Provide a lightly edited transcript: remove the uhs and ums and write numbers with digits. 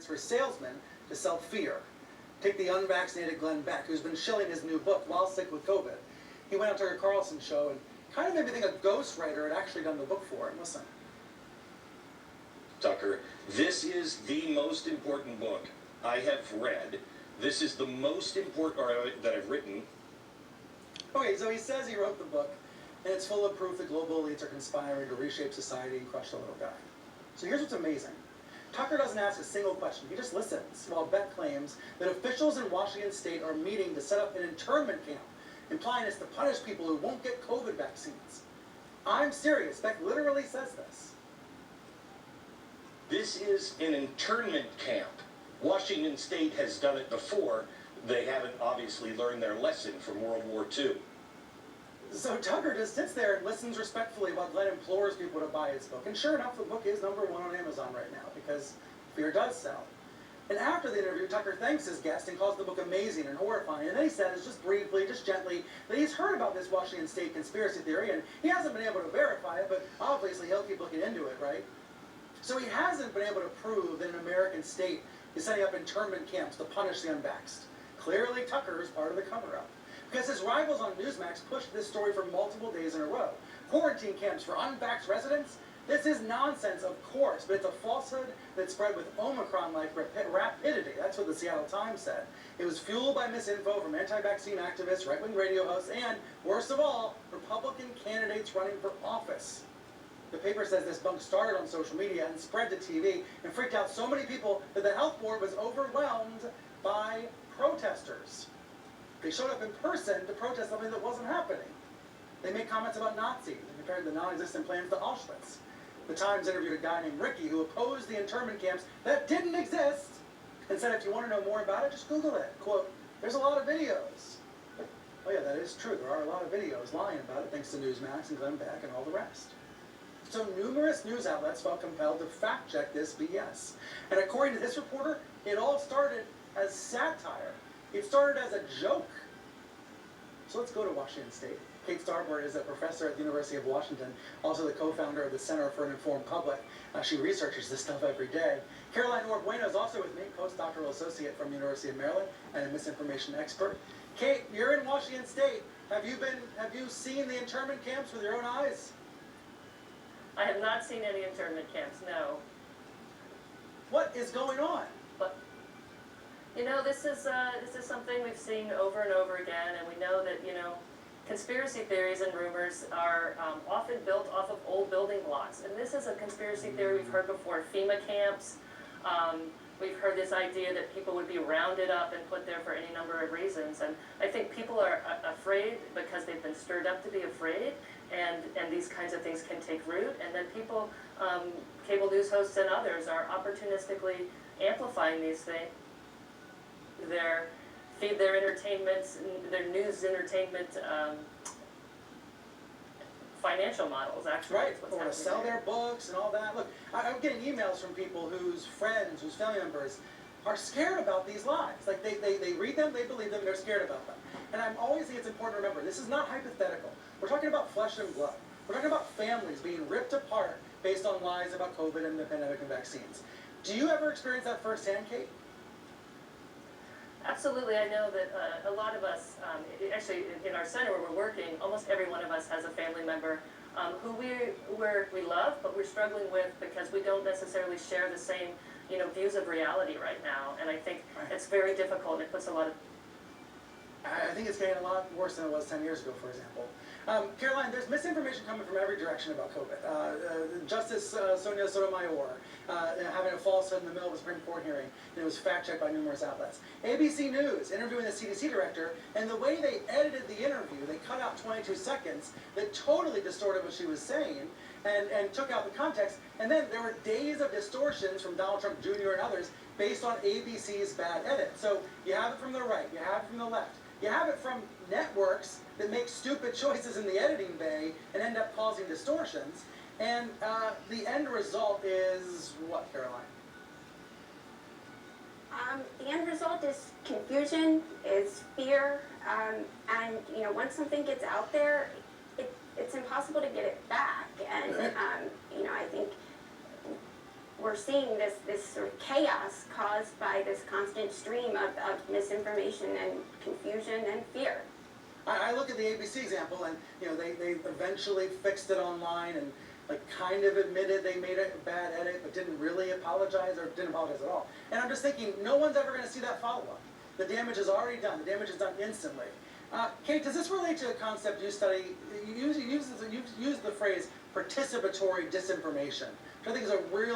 For salesmen to sell fear. Take the unvaccinated Glenn Beck, who's been shilling his new book while sick with COVID. He went on Tucker Carlson's show and kind of made me think a ghostwriter had actually done the book for him. Listen. Tucker, this is the most important book I have read. This is the most important that I've written. Okay, so he says he wrote the book, and it's full of proof that global elites are conspiring to reshape society and crush the little guy. So here's what's amazing. Tucker doesn't ask a single question. He just listens, while Beck claims that officials in Washington state are meeting to set up an internment camp, implying it's to punish people who won't get COVID vaccines. I'm serious. Beck literally says this. This is an internment camp. Washington state has done it before. They haven't obviously learned their lesson from World War II. So Tucker just sits there and listens respectfully while Glenn implores people to buy his book. And sure enough, the book is #1 on Amazon right now because fear does sell. And after the interview, Tucker thanks his guest and calls the book amazing and horrifying. And then he says, just briefly, just gently, that he's heard about this Washington state conspiracy theory and he hasn't been able to verify it, but obviously he'll keep looking into it, right? So he hasn't been able to prove that an American state is setting up internment camps to punish the unvaxxed. Clearly, Tucker is part of the cover-up. Because his rivals on Newsmax pushed this story for multiple days in a row. Quarantine camps for unvaxxed residents? This is nonsense, of course, but it's a falsehood that spread with Omicron-like rapidity. That's what the Seattle Times said. It was fueled by misinfo from anti-vaccine activists, right-wing radio hosts, and, worst of all, Republican candidates running for office. The paper says this bunk started on social media and spread to TV and freaked out so many people that the health board was overwhelmed by protesters. They showed up in person to protest something that wasn't happening. They made comments about Nazis and compared the non-existent plans to Auschwitz. The Times interviewed a guy named Ricky who opposed the internment camps that didn't exist and said if you want to know more about it, just Google it. Quote, there's a lot of videos. Oh yeah, that is true. There are a lot of videos lying about it thanks to Newsmax and Glenn Beck and all the rest. So numerous news outlets felt compelled to fact-check this BS. And according to this reporter, it all started as satire. It started as a joke. So let's go to Washington State. Kate Starbird is a professor at the University of Washington, also the co-founder of the Center for an Informed Public. She researches this stuff every day. Caroline Orbueno is also with me, postdoctoral associate from the University of Maryland and a misinformation expert. Kate, you're in Washington State. Have you seen the internment camps with your own eyes? I have not seen any internment camps, no. What is going on? But you know, this is something we've seen over and over again, and we know that, you know, conspiracy theories and rumors are often built off of old building blocks. And this is a conspiracy theory we've heard before. FEMA camps. We've heard this idea that people would be rounded up and put there for any number of reasons. And I think people are afraid because they've been stirred up to be afraid, and these kinds of things can take root. And then people, cable news hosts and others, are opportunistically amplifying these things. Feed their entertainment, their news entertainment financial models, actually. Right, or to sell their books and all that. Look, I'm getting emails from people whose friends, whose family members are scared about these lies. Like, they read them, they believe them, they're scared about them. And I'm always think it's important to remember, this is not hypothetical. We're talking about flesh and blood. We're talking about families being ripped apart based on lies about COVID and the pandemic and vaccines. Do you ever experience that firsthand, Kate? Absolutely. I know that a lot of us, actually in our center where we're working, almost every one of us has a family member who we love, but we're struggling with because we don't necessarily share the same, you know, views of reality right now. And I think it's very difficult, and it puts a lot of... I think it's getting a lot worse than it was 10 years ago, for example. Caroline, there's misinformation coming from every direction about COVID. Justice Sonia Sotomayor having a falsehood in the middle of a Supreme Court hearing, and it was fact-checked by numerous outlets. ABC News interviewing the CDC director, and the way they edited the interview, they cut out 22 seconds that totally distorted what she was saying and took out the context. And then there were days of distortions from Donald Trump Jr. and others based on ABC's bad edit. So you have it from the right, you have it from the left. You have it from networks that make stupid choices in the editing bay and end up causing distortions. And the end result is what, Caroline? The end result is confusion, is fear, and you know, once something gets out there, it's impossible to get it back. And you know, I think we're seeing this sort of chaos caused by this constant stream of misinformation and confusion and fear. I look at the ABC example, and they eventually fixed it online and like kind of admitted they made a bad edit, but didn't really apologize or didn't apologize at all. And I'm just thinking, no one's ever going to see that follow-up. The damage is already done. The damage is done instantly. Kate, does this relate to a concept you study? You use the phrase participatory disinformation, which I think is a really